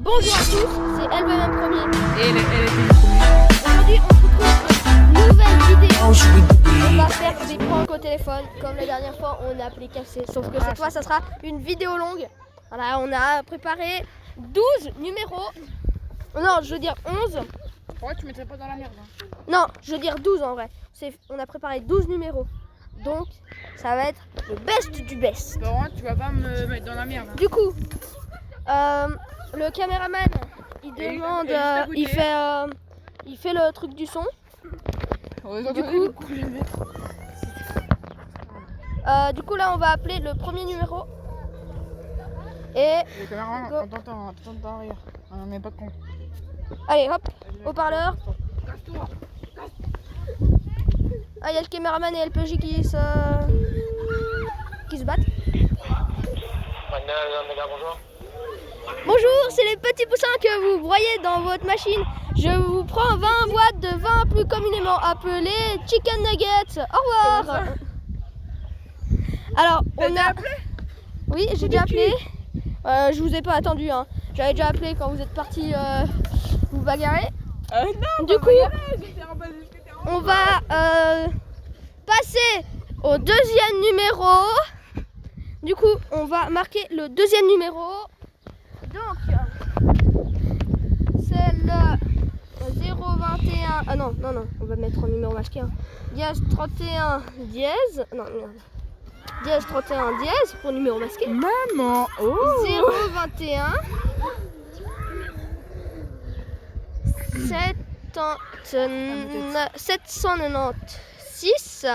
Bonjour à tous, c'est LVM Premier. Et elle est première. Aujourd'hui, on se retrouve pour une nouvelle vidéo. On va faire des pranks au téléphone. Comme la dernière fois, on a appelé cassé. Sauf que cette fois, ça sera une vidéo longue. Voilà, on a préparé 12 numéros. Non, je veux dire 11. Pourquoi tu mettrais pas dans la merde hein? Non, je veux dire 12 en vrai. On a préparé 12 numéros. Donc, ça va être le best du best. Par contre, tu vas pas me mettre dans la merde. Hein. Du coup, le caméraman, il demande, il fait le truc du son. Du coup, là, on va appeler le premier numéro. Et le caméraman, on t'entend rire. On n'est pas con. allez, hop, haut-parleur. Ah, il y a le caméraman et LPJ qui se battent. Bonjour. Bonjour, c'est les petits poussins que vous voyez dans votre machine. Je vous prends 20 boîtes de vin plus communément appelées Chicken Nuggets. Au revoir. Alors, on a appelé. Oui, j'ai déjà appelé. Je vous ai pas attendu. Hein. J'avais déjà appelé quand vous êtes partis vous bagarrer. Non, du coup, on va passer au deuxième numéro. Du coup, on va marquer le deuxième numéro. Donc, c'est le 021. Ah non, on va mettre en numéro masqué. Hein. Dièse 31 dièse. Non, dièse 31 dièse pour numéro masqué. Maman, oh 021 796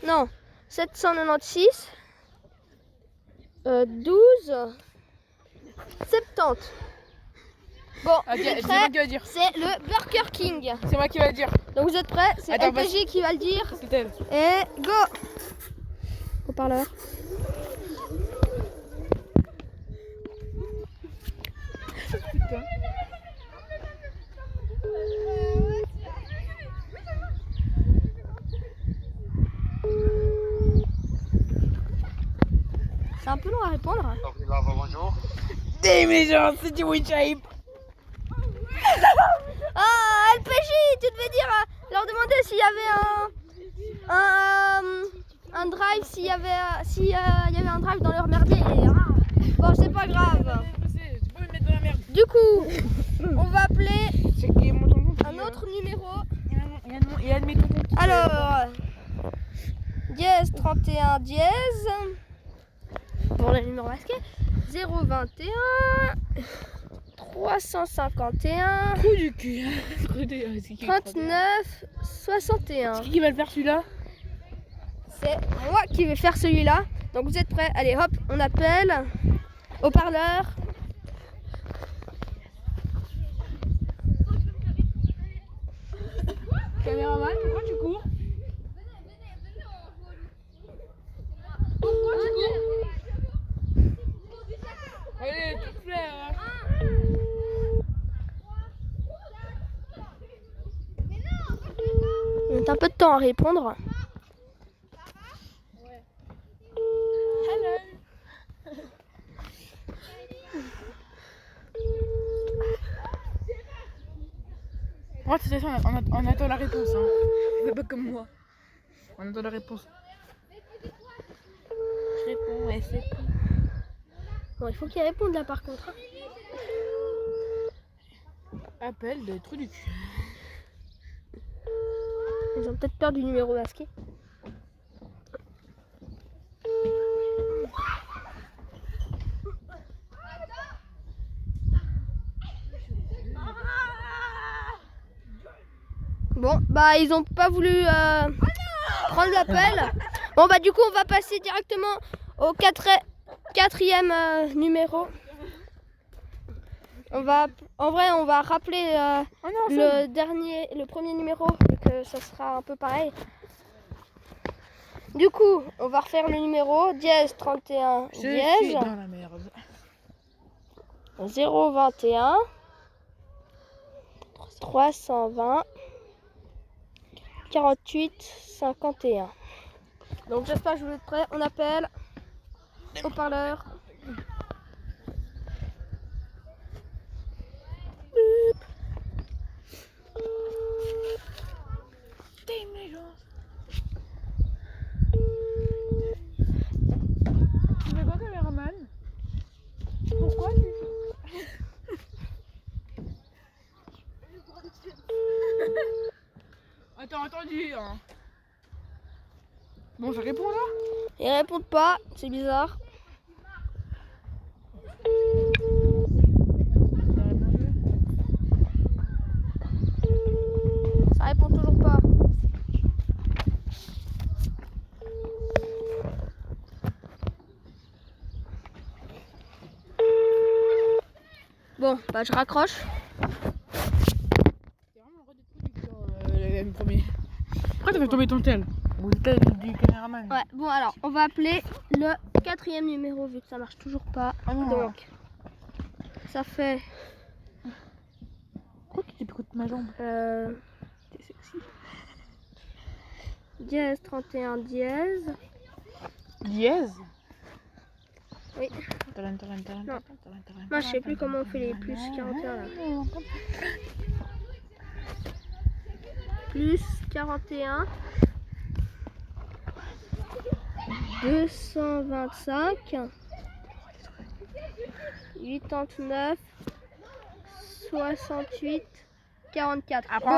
non 796 12 70. Bon, vous êtes prêts? C'est le Burger King. C'est moi qui va le dire. Donc vous êtes prêts? C'est Attends, LPJ qui va le dire. C'est elle. Et go! Haut-parleur. Putain. C'est un peu long à répondre. Bonjour. T'es méchant, c'est du WeChat. Ah, LPJ, tu devais dire, leur demander s'il y avait un drive, s'il y avait un drive dans leur merdier. Bon, c'est pas grave. Tu peux me mettre dans la merde. Du coup, on va appeler C'est qui est mon tonton? un autre numéro. Il y a de mes tontons. Alors, dièse 31 dièse pour le numéro masqué. 021 351 Trou du cul. 39 61. C'est qui va le faire celui-là? C'est moi qui vais faire celui-là. Donc vous êtes prêts? Allez hop, on appelle. Haut-parleur. Caméraman, pourquoi tu cours? Allez, tout plaît. On a un peu de temps à répondre. Moi, de toute façon, on attend la réponse. Hein. C'est pas comme moi. On attend la réponse. Je réponds, ouais, c'est tout. Bon, il faut qu'il réponde là par contre. Appel de trou du cul. Ils ont peut-être peur du numéro masqué. Bon, bah ils ont pas voulu prendre l'appel. Bon bah du coup on va passer directement au quatrième numéro. On va rappeler le premier numéro, que ça sera un peu pareil. Du coup, on va refaire le numéro dièse 31 dièse dans la merde. 021 320 48 51. Donc j'espère que vous êtes prêts. On appelle. Haut-parleur. Pourquoi Attends, attendu hein. Bon, ça répond là? Ils répondent pas, c'est bizarre. Ça répond toujours pas. Bon, bah je raccroche. Le premier. Pourquoi t'as fait tomber ton tel? Ou le tel du caméraman? Ouais, bon alors, on va appeler le 4e numéro vu que ça marche toujours pas. Ah non. Donc, ça fait... Pourquoi tu t'écoutes ma jambe? T'es sexy. Dièse 31 dièse. Dièse? Oui. Non. Moi je sais plus comment on fait les plus 41 là. Plus 41 225 89 68 44. Après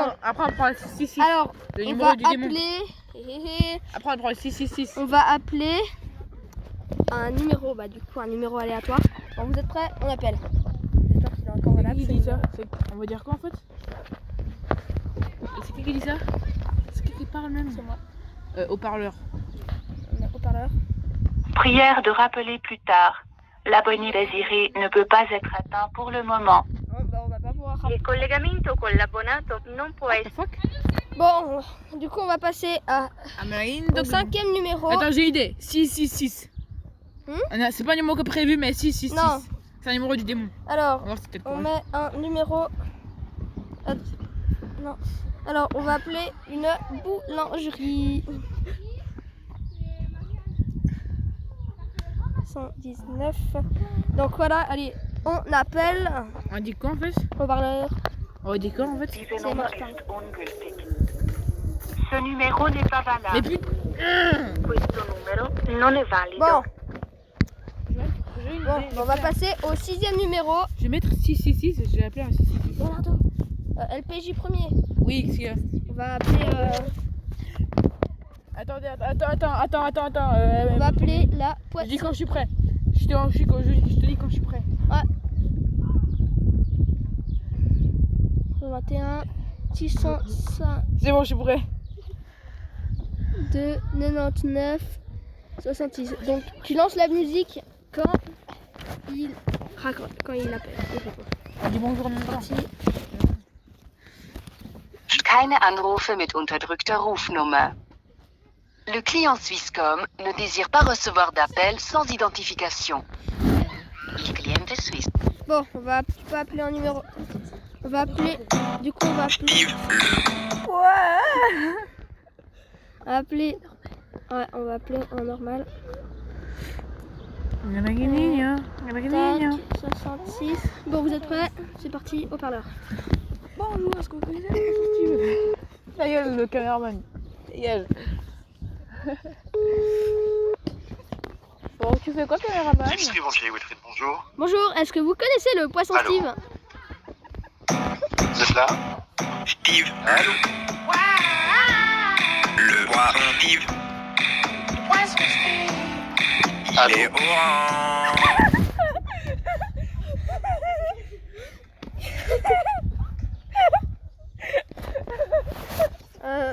on prend le 666. Alors, le on numéro va du démon. appeler. Après on prend le 666. On va appeler un numéro, bah du coup un numéro aléatoire. Bon, vous êtes prêts? On appelle. J'espère qu'il est encore valable. Qui dit ça? On va dire quoi en fait? C'est qui dit ça? C'est qui parle même? C'est moi. Haut-parleur. On a haut-parleur. Prière de rappeler plus tard. L'abonné désiré ne peut pas être atteint pour le moment. Bon, bah on va pas pouvoir rappeler. Il collegamento con l'abbonato non può What the essere. fuck? Bon, du coup on va passer à Marine. au 5e numéro. Attends, j'ai une idée. 666. C'est pas un numéro que prévu, mais 666. Non. C'est un numéro du démon. Alors, On va voir si t'as le on courage. met un numéro. Non. Alors, on va appeler une boulangerie. 119. Donc voilà, allez, on appelle On dit quoi en fait? au parleur. On dit quoi en fait? Diese Nummer ist ungültig. Ce numéro n'est pas valable. Mais putain! Questo numero non è valido. Bon, J'ai une bon, idée. on va passer au 6e numéro. Je vais mettre 666 et je vais appeler un 666. Leonardo, LPJ premier. Oui, qu'est-ce qu'il y a? On va appeler. Attendez, attends. On va appeler la Je dis poissonnerie. quand je suis prêt. Je te dis quand je suis prêt. 21 605 C'est bon, je suis prêt. 2 99 66. Donc tu lances la musique quand il raccroche, quand il appelle. On dit bonjour en même temps. Parti. Keine Anrufe mit unterdrückter Rufnummer. Le client Swisscom ne désire pas recevoir d'appel sans identification. Il cliente suisse. Bon, tu peux appeler un numéro. On va appeler. Du coup, on va appeler. On va appeler. Ouais, on va appeler en normal. Tac, 66. Bon, vous êtes prêts? C'est parti, au parleur. Bonjour, est-ce que vous connaissez la costume? Ta gueule, le caméraman. Dégage. Bon, tu fais quoi, caméraman? Steve Steve, chez Wilfried, bonjour. Bonjour, est-ce que vous connaissez le poisson Allô. Steve? Vous êtes là? Steve. Allô? Le poisson Steve. Il est orange.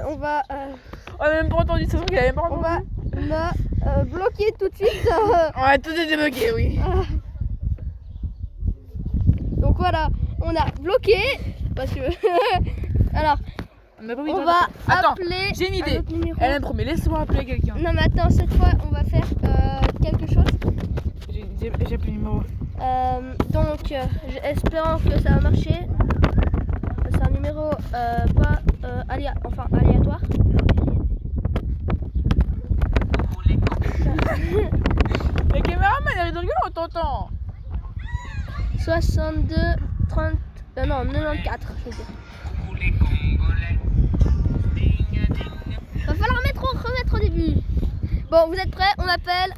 On va. On a même pas entendu, c'est sûr qu'il a même pas On entendu. va la bloquer tout de suite. On a tout débloqué, oui. Donc voilà, on a bloqué parce que. Alors, On a pas mis on de va temps. Attends, appeler j'ai une idée. un autre numéro. Elle me promet, laisse-moi appeler quelqu'un. Non mais attends, cette fois on va faire quelque chose. J'ai appelé le numéro. Donc, espérant que ça va marcher. C'est un numéro pas aléatoire. Le caméraman, il arrête de rigoler, on t'entend. 62 30 non 94 je veux dire. Va falloir remettre au début. Bon, vous êtes prêts? On appelle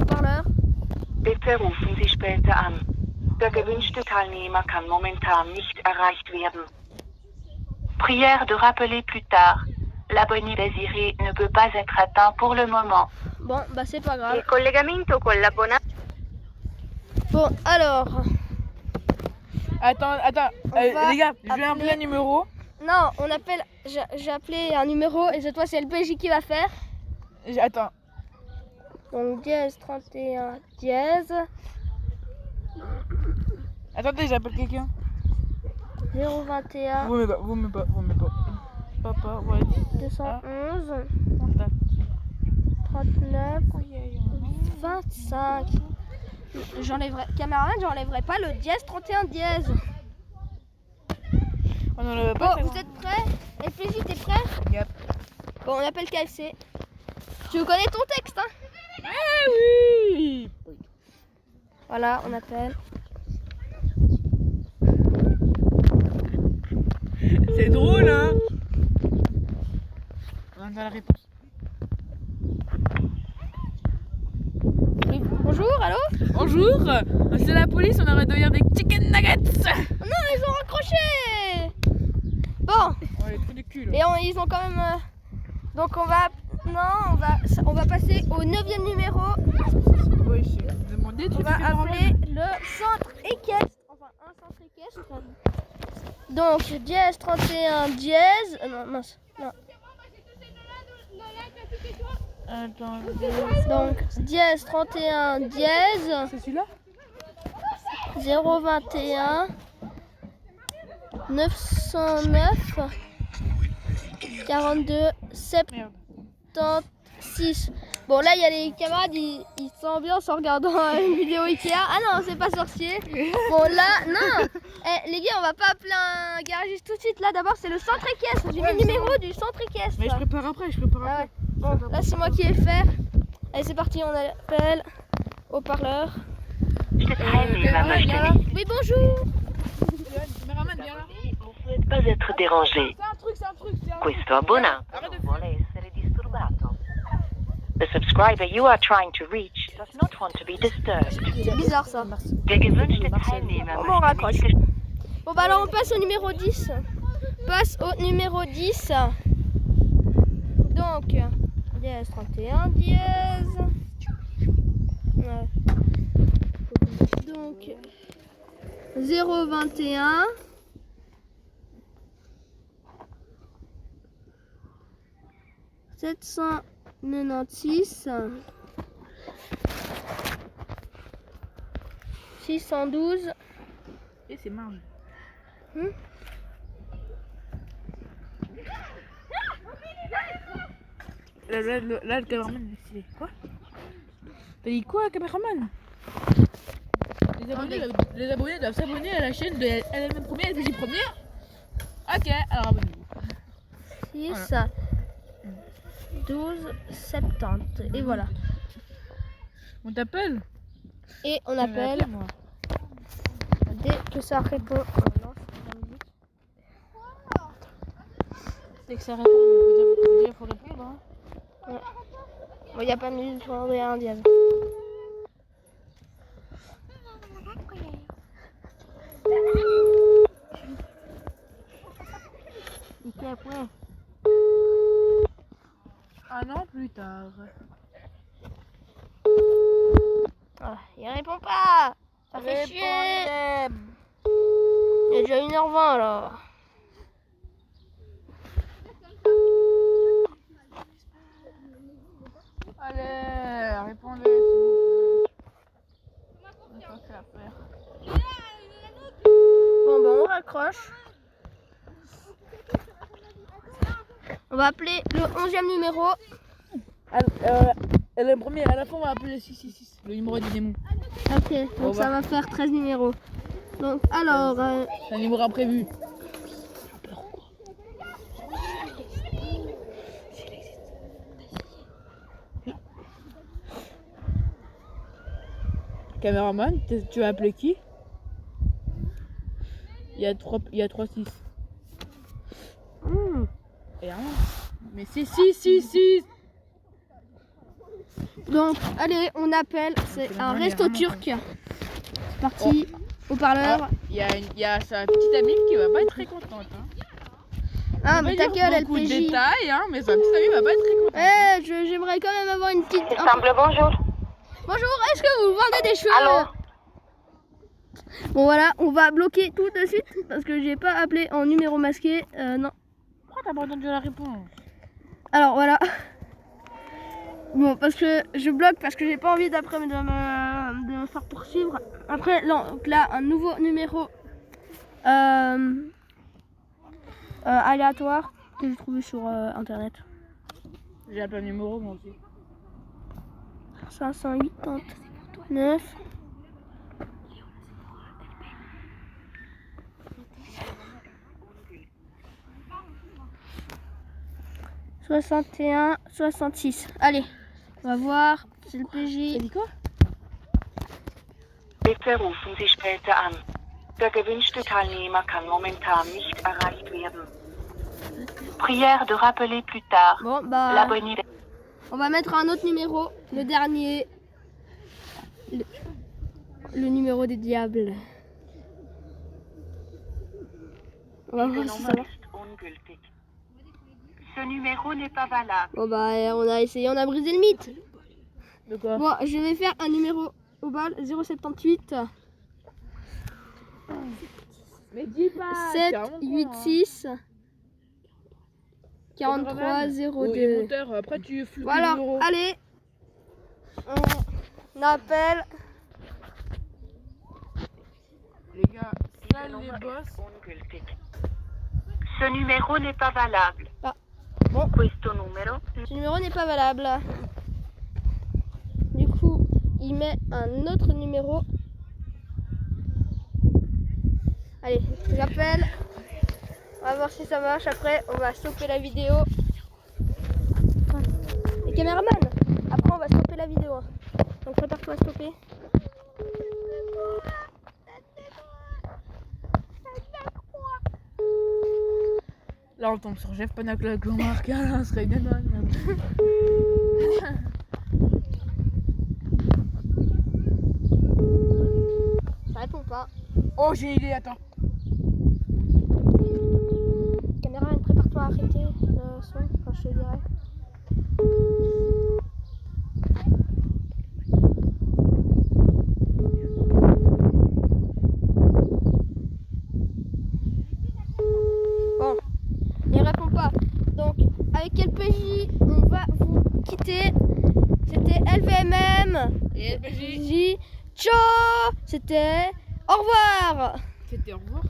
au parleur. Des Bitte rufen Sie später an. Der gewünschte Teilnehmer kann momentan nicht erreicht werden. Prière de rappeler plus tard. L'abonné désiré ne peut pas être atteint pour le moment. Bon, bah c'est pas grave. Il collegamento con l'abbonato. Bon, alors. Attends, On va les gars, je vais appeler- appeler un numéro. Non, on appelle. J'ai appelé un numéro et cette fois c'est le PJ qui va faire. Attends, Donc dièse 31 dièse attendez, j'appelle quelqu'un. 021 Vous me pas. Papa, ouais. 211 Contact. 39 25. Camarade, j'enlèverai pas le dièse 31 dièse. On en avait Bon, pas. vous êtes prêts? Et PJ, t'es prêt? Yep. Bon, on appelle KFC. Tu connais ton texte, hein? Ah oui. Voilà, on appelle. C'est drôle, hein. On entend la réponse. Oui, bonjour, allô? Bonjour, c'est la police, on aurait devenir des chicken nuggets. Non, ils ont raccroché! Bon, Oh, les trous de cul, là. et ils ont quand même. Donc on va. Non, on va passer au 9e numéro. Oui, j'ai demandé. On va appeler le centre équestre. Enfin, un centre équestre. Donc, dièse 31 dièse. Non, mince. Non. Attends, Donc, dièse 31 dièse c'est celui-là? 021 909 42 Merde. 76. Bon, là, il y a les camarades, ils s'ambiancent en regardant une vidéo Ikea. Ah non, c'est pas sorcier. Bon, là, non. Eh, les gars, on va pas appeler un garagiste tout de suite. Là, d'abord, c'est le centre équestre. J'ai mis le numéro du centre équestre. Mais je prépare après, je prépare Ah après. ouais. Bon, là, c'est moi qui vais le faire. Allez, c'est parti, on appelle au parleur. Teilnehmer möchte Voilà. nicht. Oui, bonjour. Caméraman, viens là. Non souhaite pas être dérangé. C'est un truc. Questo abbonato non vuole essere disturbato. The subscriber you are trying to reach does not want to be disturbed. C'est bizarre ça. Der gewünschte Teilnehmer Bon, on möchte raccroche. nicht Bon, bah alors, on passe au numéro 10. Passe au numéro 10. Donc, dièse 31 dièse. Ouais. Donc, 021 796 612. Et c'est marrant. Là, le caméraman, c'est quoi? T'as dit quoi, caméraman? Les abonnés doivent s'abonner à la chaîne de LMM Première et PJ Première. Ok, alors abonnez-vous. 6 12 70. Et voilà. On t'appelle? Et on appelle Moi. dès que ça répond. On lance la musique. Dès que ça répond, il faut répondre. Hein. Bon, il n'y a pas de musique pour envoyer un dièse. Et après. Un an plus tard. Ah, il répond pas. Ça fait chier. Il est déjà 1h20 là. Allez, répondez. s'il vous plaît. On a pas fait affaire. Bon, bah on raccroche. On va appeler le 11e numéro. Le premier, à la fin, on va appeler le 666, le numéro du démon. Ok, donc ça va faire 13 numéros. Donc, alors. C'est un numéro imprévu. Caméraman, tu vas appeler qui? Il y a 3-6. Et rien. Mais c'est 6. Donc, allez, on appelle. C'est un resto turc. C'est parti. Haut-parleur. Il y a sa petite amie qui va pas être très contente. Hein. Ah, mais ta gueule, beaucoup de LPJ. détails, hein, mais sa petite amie va pas être très contente. J'aimerais quand même avoir une petite. Ensemble, bonjour. Bonjour, est-ce que vous vendez des cheveux? Allô? Bon, voilà, on va bloquer tout de suite parce que j'ai pas appelé en numéro masqué. Non. Pourquoi t'as pas entendu la réponse? Alors voilà. Bon, parce que je bloque parce que j'ai pas envie d'après de me faire poursuivre. Après, donc là, un nouveau numéro aléatoire que j'ai trouvé sur internet. J'ai appelé un numéro moi aussi. 589. « 61, 66. Allez, on va voir. C'est le PJ. T'as dit quoi? Bitte rufen Sie später an. Der gewünschte Teilnehmer kann momentan nicht erreicht werden. Prière de rappeler plus tard. Bon, bah, L'abonné. on va mettre un autre numéro. Le dernier. Le numéro des diables. On va voir si ça marche. ist ungültig. Ce numéro n'est pas valable. Bon, bah, on a essayé, on a brisé le mythe. De quoi? Bon, je vais faire un numéro au bal 078 Mais dis pas. 786 43 02. Monteur, après tu floues Bon, alors, le numéro. allez, on appelle. Les gars, ça les boss. Ungültig. Ce numéro n'est pas valable. Bon, Questo numero ce numéro n'est pas valable. Du coup, il met un autre numéro. Allez, j'appelle. On va voir si ça marche. Après, on va stopper la vidéo. Les caméramans, après, on va stopper la vidéo. Donc, prépare-toi à stopper. Là on tombe sur Jeff Panac avec Jean-Marc, là on serait bien. Ça répond pas. Oh j'ai une idée, attends. Caméraman, prépare-toi à arrêter le son. Enfin, je te dirai. Bon, il répond pas. Donc, avec quel PJ on va vous quitter? C'était LVMM. Et LPJ. Ciao. C'était au revoir. C'était au revoir.